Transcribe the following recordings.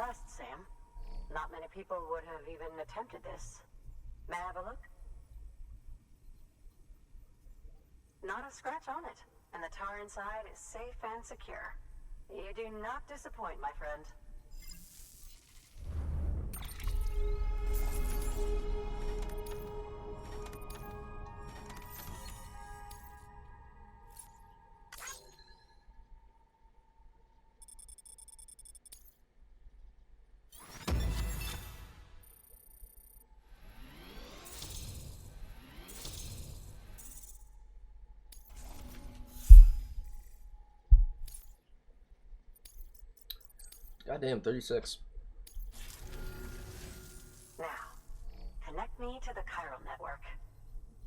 fast, Sam. Not many people would have even attempted this. May I have a look? Not a scratch on it, and the tar inside is safe and secure. You do not disappoint, my friend. Goddamn, 36. Now, connect me to the chiral network.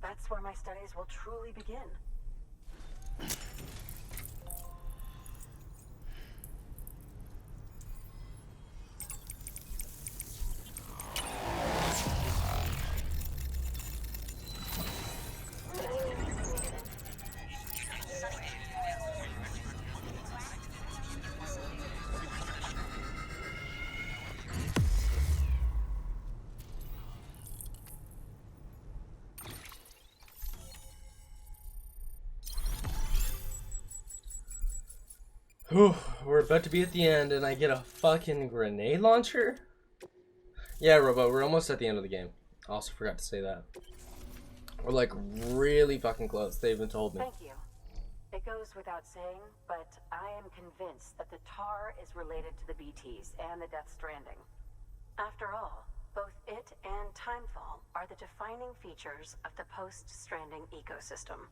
That's where my studies will truly begin. Whew, we're about to be at the end and I get a fucking grenade launcher? Yeah, Robo, we're almost at the end of the game. I also forgot to say that. We're like really fucking close, they even told me. Thank you. It goes without saying, but I am convinced that the tar is related to the BTs and the Death Stranding. After all, both it and Timefall are the defining features of the post-Stranding ecosystem.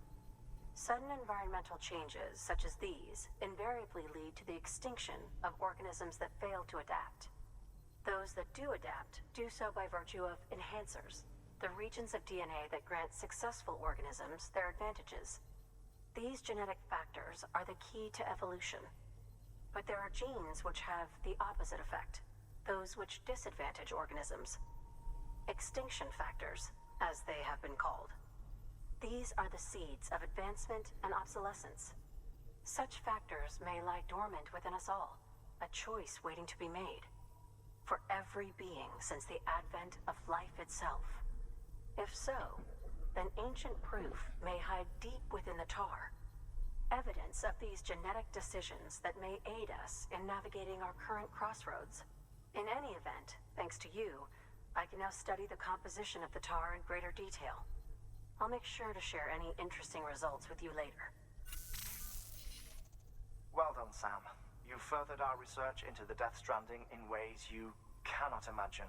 Sudden environmental changes such as these invariably lead to the extinction of organisms that fail to adapt. Those that do adapt do so by virtue of enhancers, the regions of DNA that grant successful organisms their advantages. These genetic factors are the key to evolution. But there are genes which have the opposite effect, those which disadvantage organisms. Extinction factors, as they have been called. These are the seeds of advancement and obsolescence. Such factors may lie dormant within us all, a choice waiting to be made. For every being since the advent of life itself. If so, then ancient proof may hide deep within the tar. Evidence of these genetic decisions that may aid us in navigating our current crossroads. In any event, thanks to you, I can now study the composition of the tar in greater detail. I'll make sure to share any interesting results with you later. Well done, Sam. You furthered our research into the Death Stranding in ways you cannot imagine.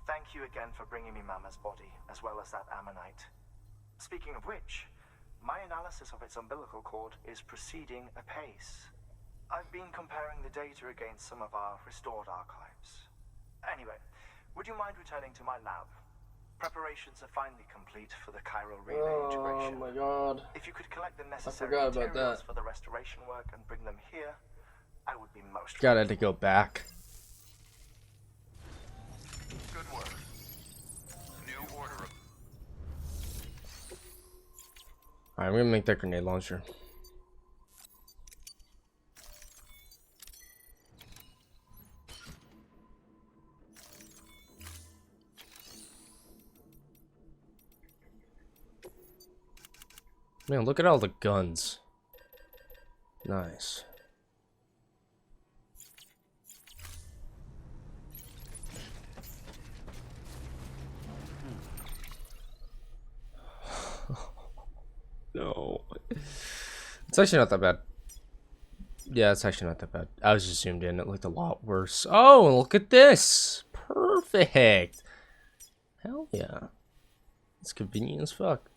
Thank you again for bringing me Mama's body, as well as that ammonite. Speaking of which, my analysis of its umbilical cord is proceeding apace. I've been comparing the data against some of our restored archives. Anyway, would you mind returning to my lab? Preparations are finally complete for the chiral relay integration. Oh my god. If you could collect the necessary forgot about materials that. for the restoration work and bring them here, I would be most God, I had to go back. Good work. New order of... Alright, I'm gonna make that grenade launcher. Man, look at all the guns. Nice. No. It's actually not that bad. Yeah, it's actually not that bad. I was just zoomed in. It looked a lot worse. Oh, look at this. Perfect. Hell yeah. It's convenient as fuck.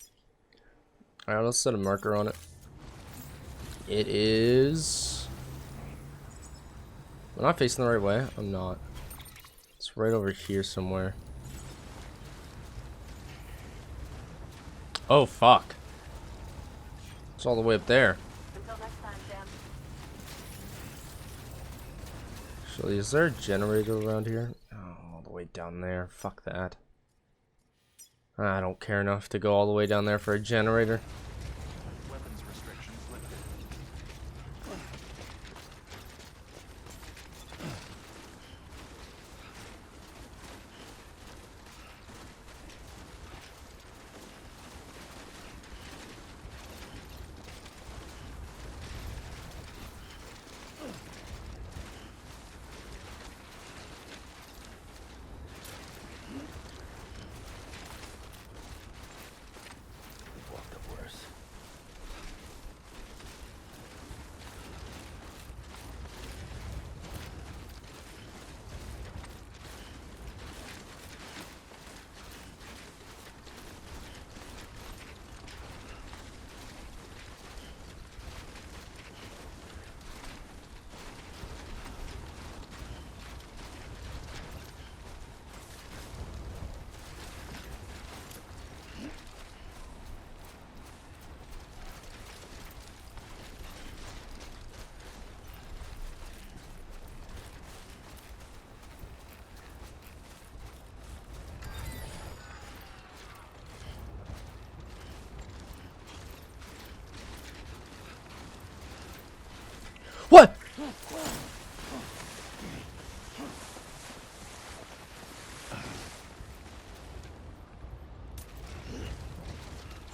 Alright, let's set a marker on it. It is... I'm not facing the right way. I'm not. It's right over here somewhere. Oh, fuck. It's all the way up there. Until next time, Sam. Actually, is there a generator around here? Oh, all the way down there. Fuck that. I don't care enough to go all the way down there for a generator. Weapons restrictions lifted.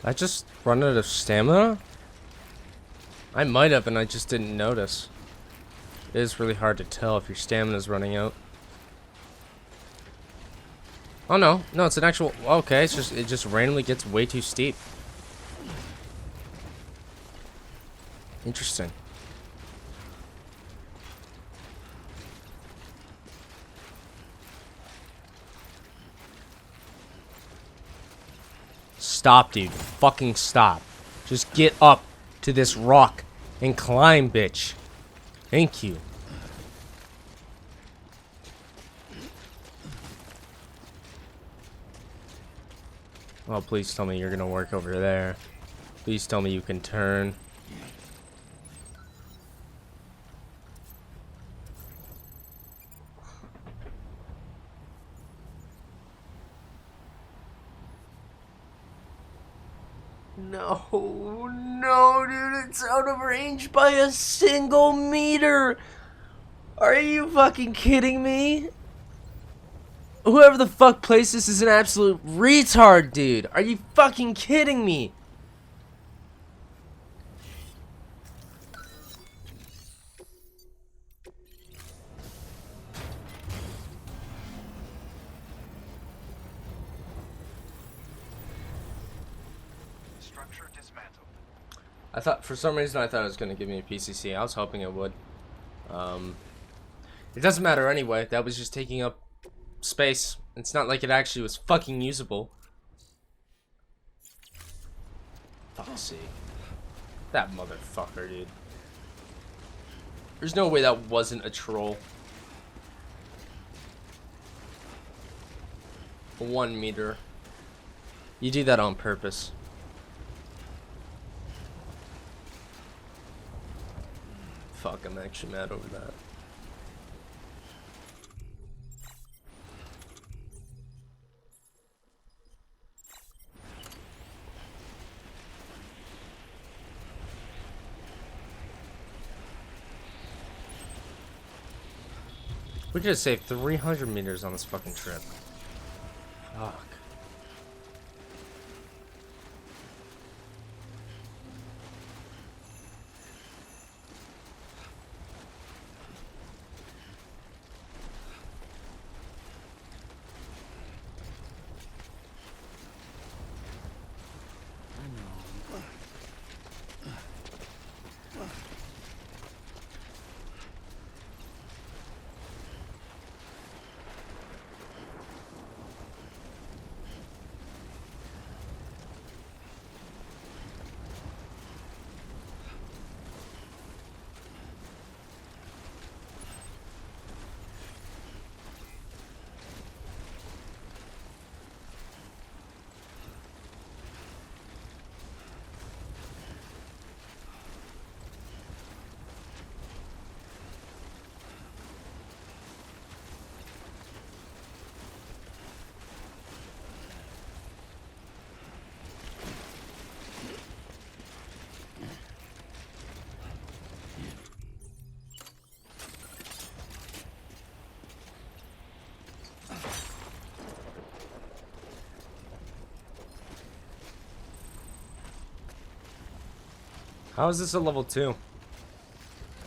I just run out of stamina? I might have, and I just didn't notice. It is really hard to tell if your stamina's running out. Oh no, no, it's an actual. Okay, it just randomly gets way too steep. Interesting. Stop, dude. Fucking stop. Just get up to this rock and climb, bitch. Thank you. Oh, please tell me you're gonna work over there. Please tell me you can turn. No, no, dude, it's out of range by a single meter. Are you fucking kidding me? Whoever the fuck placed this is an absolute retard, dude. Are you fucking kidding me? Structure dismantled. I thought, for some reason, I thought it was gonna give me a PCC. I was hoping it would. It doesn't matter anyway. That was just taking up space. It's not like it actually was fucking usable. Fuck's sake. That motherfucker, dude. There's no way that wasn't a troll. 1 meter. You do that on purpose. Fuck, I'm actually mad over that. We could have saved 300 meters on this fucking trip. Fuck. How is this a level 2?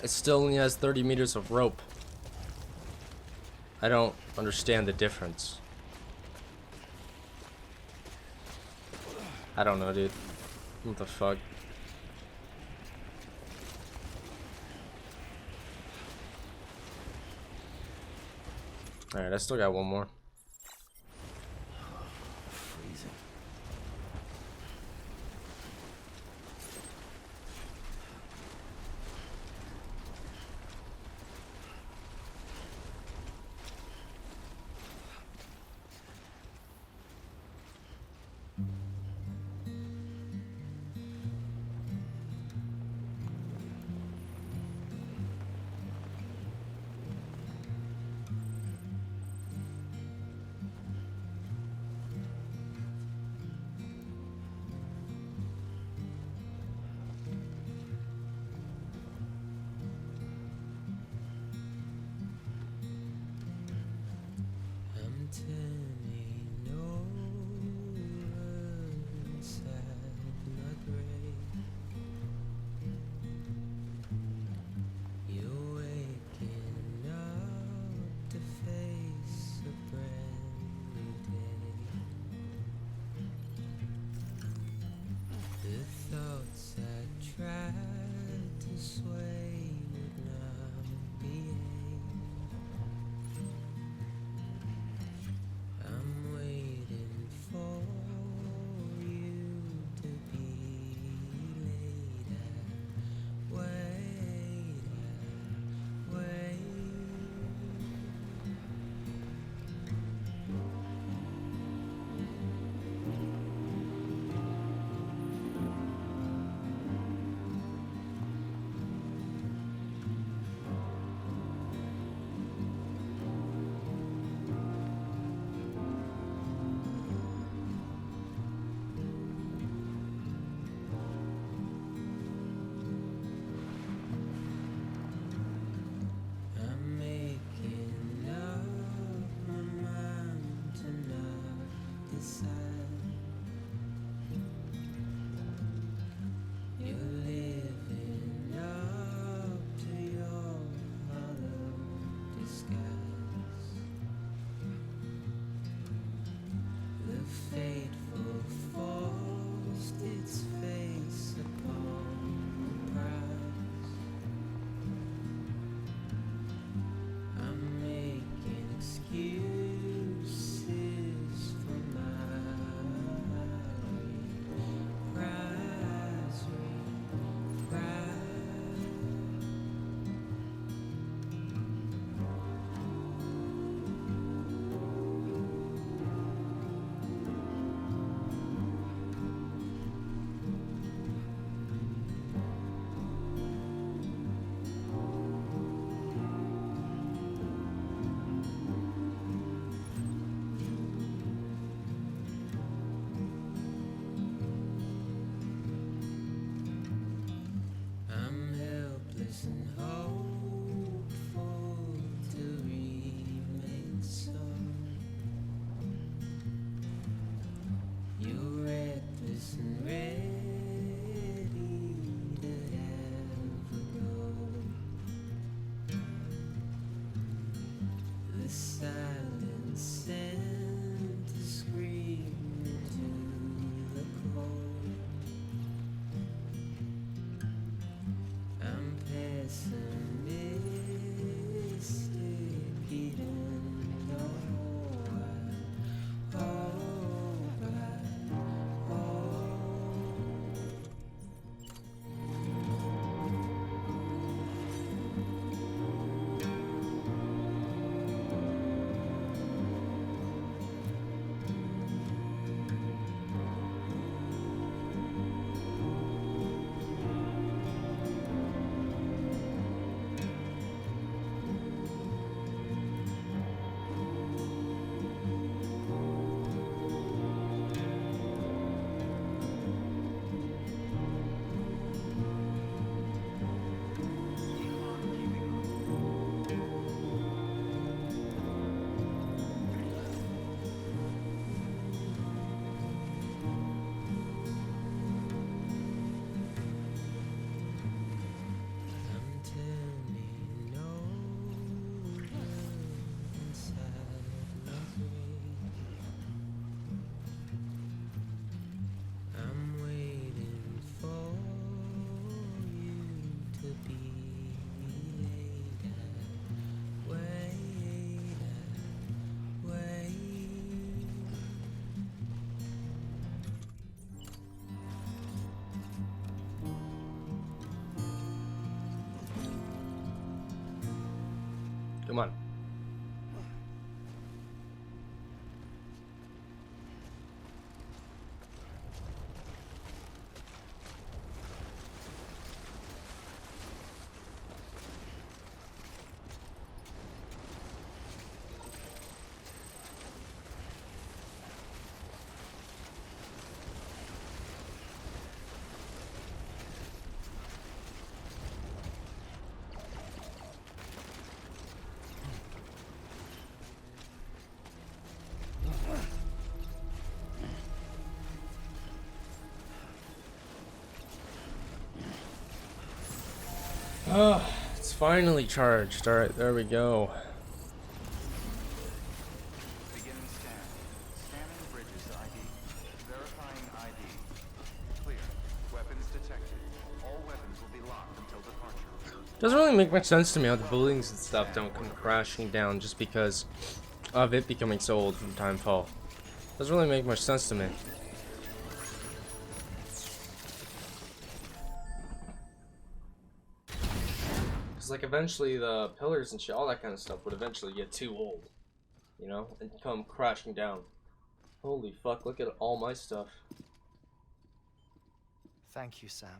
It still only has 30 meters of rope. I don't understand the difference. I don't know, dude. What the fuck? Alright, I still got one more. Freezing. turning over inside my grave. You're waking up to face a brand new day. The thoughts I tried to sway would not behave. I'm waiting for you to be laid out. Wait, wait. I'm making up my mind to not decide. You're living up to your hollow disguise. The fateful forced its face upon the prize. I'm making excuses for my reprise. I'm helpless and hopeful to remain so. You're reckless and ready to have a go. The silence sent to scream into the cold. I'm pessimistic, even though I hope I I'm turning over inside my grave. I'm waiting for you to be laid out. Wait, wait. Come on. Oh, it's finally charged. Alright, there we go. Beginning scan. Scanning bridges ID. Verifying ID. Clear. Weapons detected. All weapons will be locked until departure. Doesn't really make much sense to me how the buildings and stuff don't come crashing down just because of it becoming so old from Timefall. Doesn't really make much sense to me. Cause like eventually the pillars and shit, all that kind of stuff would eventually get too old, you know, and come crashing down. Holy fuck! Look at all my stuff. Thank you, Sam.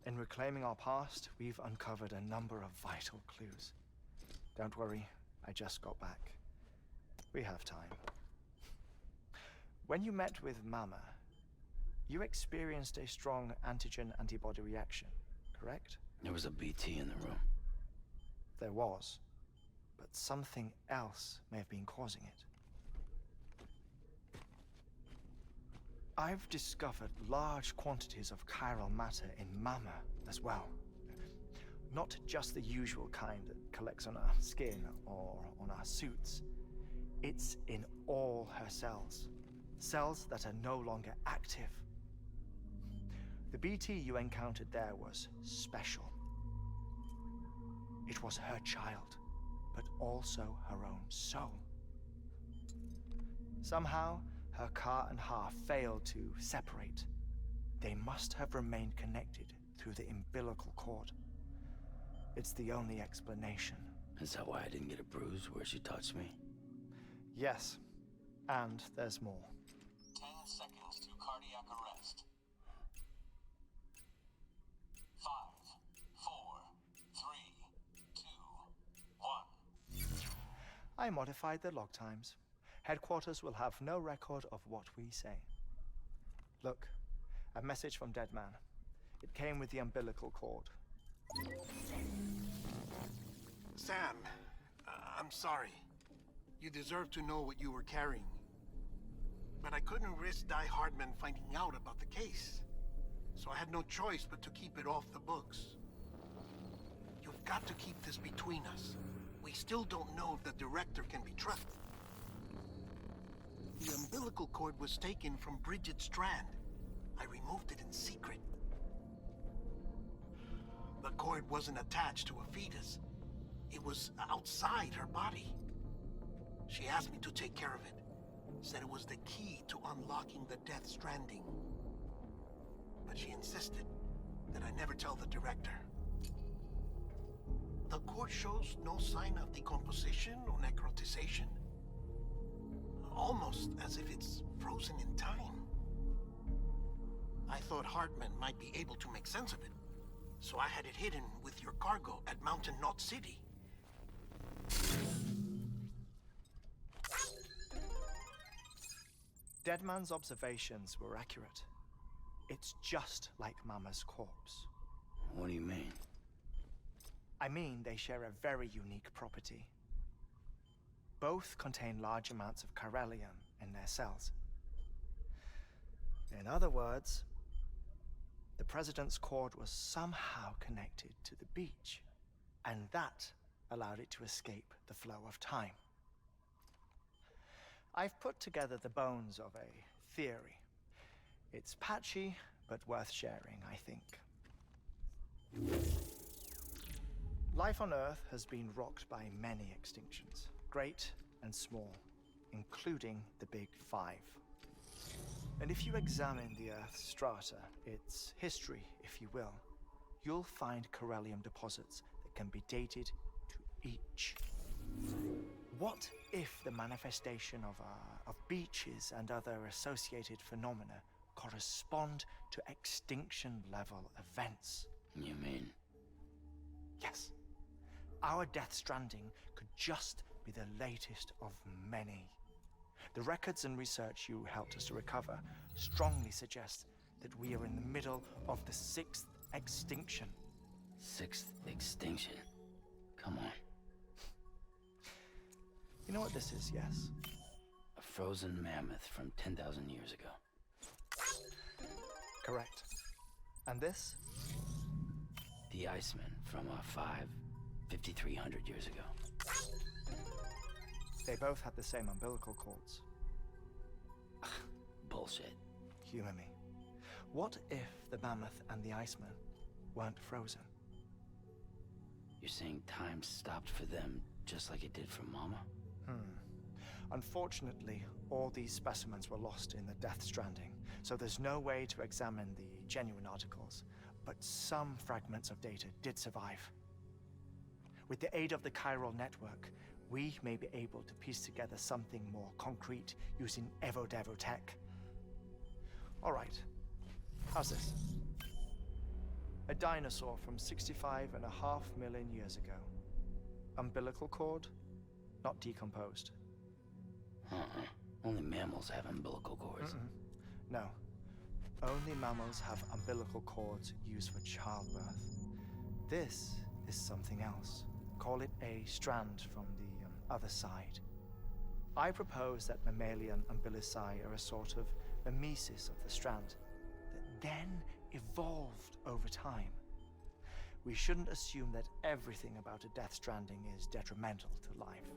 In reclaiming our past, we've uncovered a number of vital clues. Don't worry, I just got back. We have time. When you met with Mama, you experienced a strong antigen-antibody reaction, correct? There was a BT in the room. There was, but something else may have been causing it. I've discovered large quantities of chiral matter in Mama as well. Not just the usual kind that collects on our skin or on our suits. It's in all her cells. Cells that are no longer active. The BT you encountered there was special. It was her child, but also her own soul. Somehow, her car and half failed to separate. They must have remained connected through the umbilical cord. It's the only explanation. Is that why I didn't get a bruise where she touched me? Yes, and there's more. 10 seconds to cardiac arrest. 5, 4, 3, 2, 1. I modified the log times. Headquarters will have no record of what we say. Look, a message from Dead Man. It came with the umbilical cord. Sam, I'm sorry. You deserve to know what you were carrying. But I couldn't risk Die Hardman finding out about the case. So I had no choice but to keep it off the books. You've got to keep this between us. We still don't know if the director can be trusted. The umbilical cord was taken from Bridget Strand. I removed it in secret. The cord wasn't attached to a fetus. It was outside her body. She asked me to take care of it. Said it was the key to unlocking the Death Stranding. But she insisted that I never tell the director. The cord shows no sign of decomposition or necrotization. Almost as if it's frozen in time. I thought Hartman might be able to make sense of it, so I had it hidden with your cargo at Mountain Knot City. Deadman's observations were accurate. It's just like Mama's corpse. What do you mean? I mean, they share a very unique property. Both contain large amounts of chiralium in their cells. In other words, the President's cord was somehow connected to the beach, and that allowed it to escape the flow of time. I've put together the bones of a theory. It's patchy, but worth sharing, I think. Life on Earth has been rocked by many extinctions, great and small, including the Big Five. And if you examine the Earth's strata, its history, if you will, you'll find chiralium deposits that can be dated to each. What if the manifestation of beaches and other associated phenomena correspond to extinction-level events? You mean? Yes. Our Death Stranding could just be the latest of many. The records and research you helped us to recover strongly suggest that we are in the middle of the 6th extinction. 6th extinction? Come on. You know what this is, yes? A frozen mammoth from 10,000 years ago. Correct. And this? The the Iceman from 5,300 years ago. They both had the same umbilical cords. Bullshit. Humor me. What if the mammoth and the Iceman weren't frozen? You're saying time stopped for them just like it did for Mama? Unfortunately, all these specimens were lost in the Death Stranding, so there's no way to examine the genuine articles. But some fragments of data did survive. With the aid of the chiral network, we may be able to piece together something more concrete using Evo-Devo tech. All right, how's this? A dinosaur from 65.5 million years ago. Umbilical cord, not decomposed. Only mammals have umbilical cords. No. Only mammals have umbilical cords used for childbirth. This is something else. Call it a strand from the other side. I propose that mammalian umbilici are a sort of mimesis of the strand that then evolved over time. We shouldn't assume that everything about a Death Stranding is detrimental to life.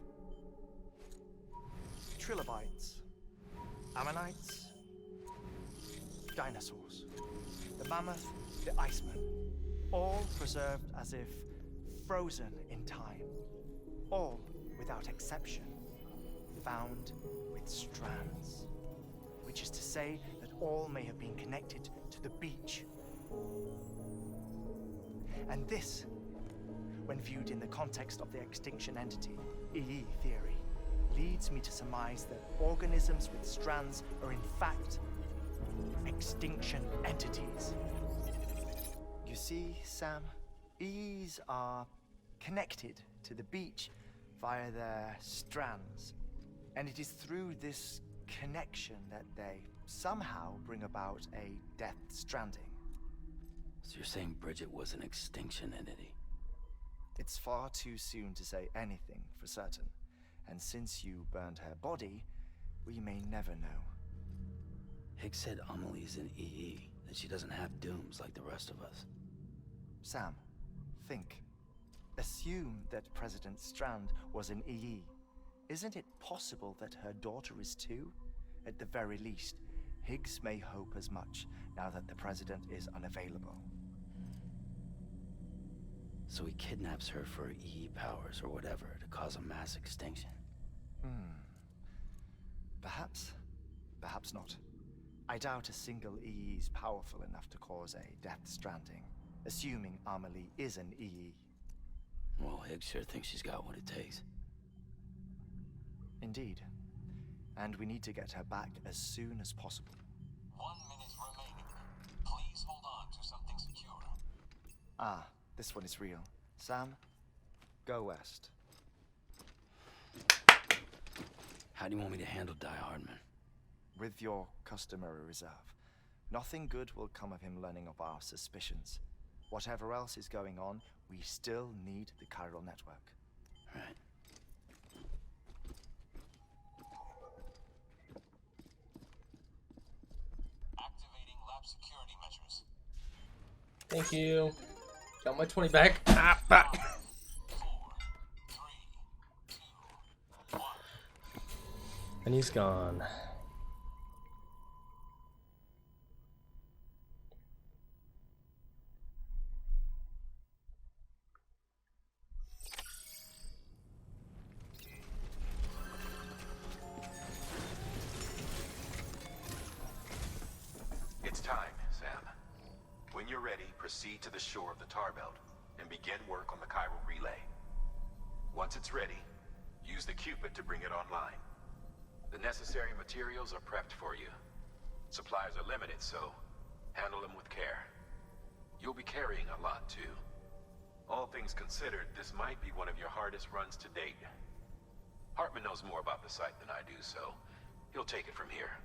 Trilobites, ammonites, dinosaurs, the mammoth, the Iceman, all preserved as if frozen in time, all without exception, found with strands, which is to say that all may have been connected to the beach. And this, when viewed in the context of the extinction entity, EE theory, leads me to surmise that organisms with strands are in fact extinction entities. You see, Sam, EEs are connected to the beach via their strands, and it is through this connection that they somehow bring about a Death Stranding. So you're saying Bridget was an extinction entity? It's far too soon to say anything for certain, and since you burned her body, we may never know. Higgs said Amelie's an EE, that she doesn't have dooms like the rest of us. Sam, think. Assume that President Strand was an EE. Isn't it possible that her daughter is too? At the very least, Higgs may hope as much now that the President is unavailable. So he kidnaps her for EE powers or whatever to cause a mass extinction. Perhaps. Perhaps not. I doubt a single EE is powerful enough to cause a Death Stranding, assuming Amelie is an EE. Well, Higgs sure thinks she's got what it takes. Indeed. And we need to get her back as soon as possible. 1 minute remaining. Please hold on to something secure. Ah, this one is real. Sam, go west. How do you want me to handle Die Hardman? With your customary reserve. Nothing good will come of him learning of our suspicions. Whatever else is going on, we still need the chiral network. Right. Activating lab security measures. Thank you. Got my 20 back. Ah, back. 4, 3, 2, 1. And he's gone. It's time, Sam. When you're ready, proceed to the shore of the tar belt and begin work on the chiral relay. Once it's ready, use the Cupid to bring it online. The necessary materials are prepped for you. Supplies are limited, so handle them with care. You'll be carrying a lot, too. All things considered, this might be one of your hardest runs to date. Hartman knows more about the site than I do, so he'll take it from here.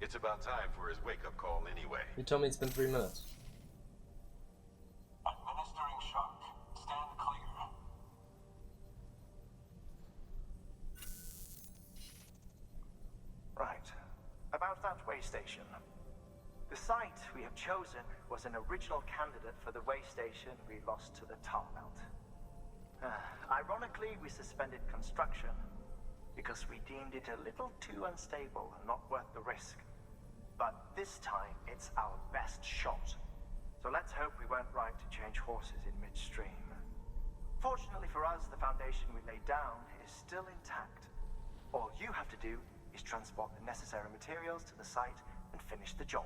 It's about time for his wake-up call anyway. You told me it's been 3 minutes. Administering shock. Stand clear. Right. About that way station. The site we have chosen was an original candidate for the way station we lost to the tar belt. Ironically, we suspended construction because we deemed it a little too unstable and not worth the risk. But this time, it's our best shot. So let's hope we weren't right to change horses in midstream. Fortunately for us, the foundation we laid down is still intact. All you have to do is transport the necessary materials to the site and finish the job.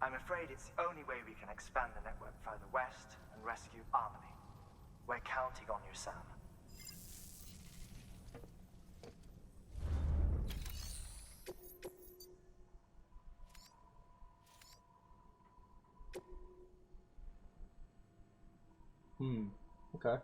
I'm afraid it's the only way we can expand the network further west and rescue Harmony. We're counting on you, Sam. Okay.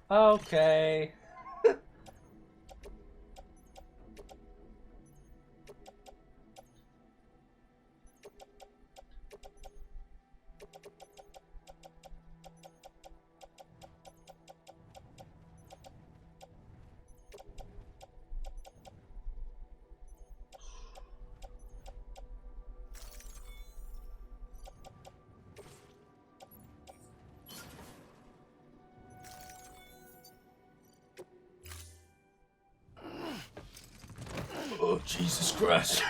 Okay. Oh, Jesus Christ.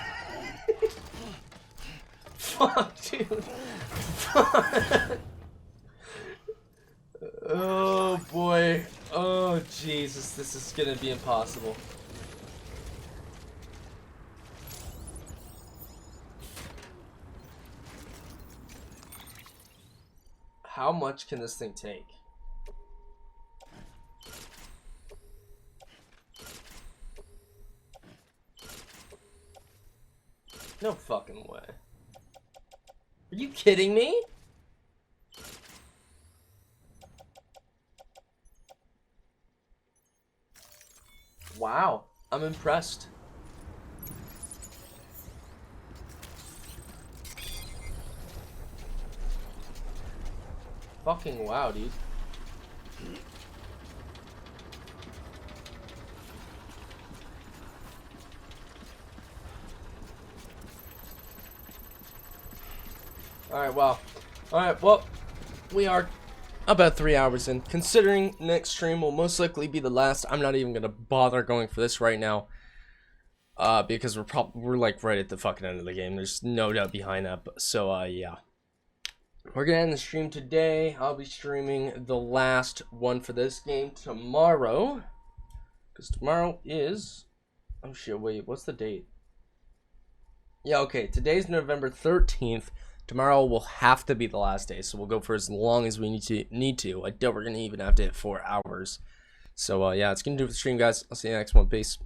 Fuck, dude. Fuck. Oh, boy. Oh, Jesus. This is gonna be impossible. How much can this thing take? No fucking way. Are you kidding me? Wow, I'm impressed. Fucking wow, dude. Alright, well. Alright, well, we are about 3 hours in. Considering next stream will most likely be the last, I'm not even gonna bother going for this right now. Because we're like right at the fucking end of the game. There's no doubt behind that. So, yeah. We're gonna end the stream today. I'll be streaming the last one for this game tomorrow. Because tomorrow is... Oh shit, wait, what's the date? Yeah, okay, today's November 13th. Tomorrow will have to be the last day, so we'll go for as long as we need to. I doubt we're gonna even have to hit 4 hours. So, yeah, it's gonna do it for the stream, guys. I'll see you next one. Peace.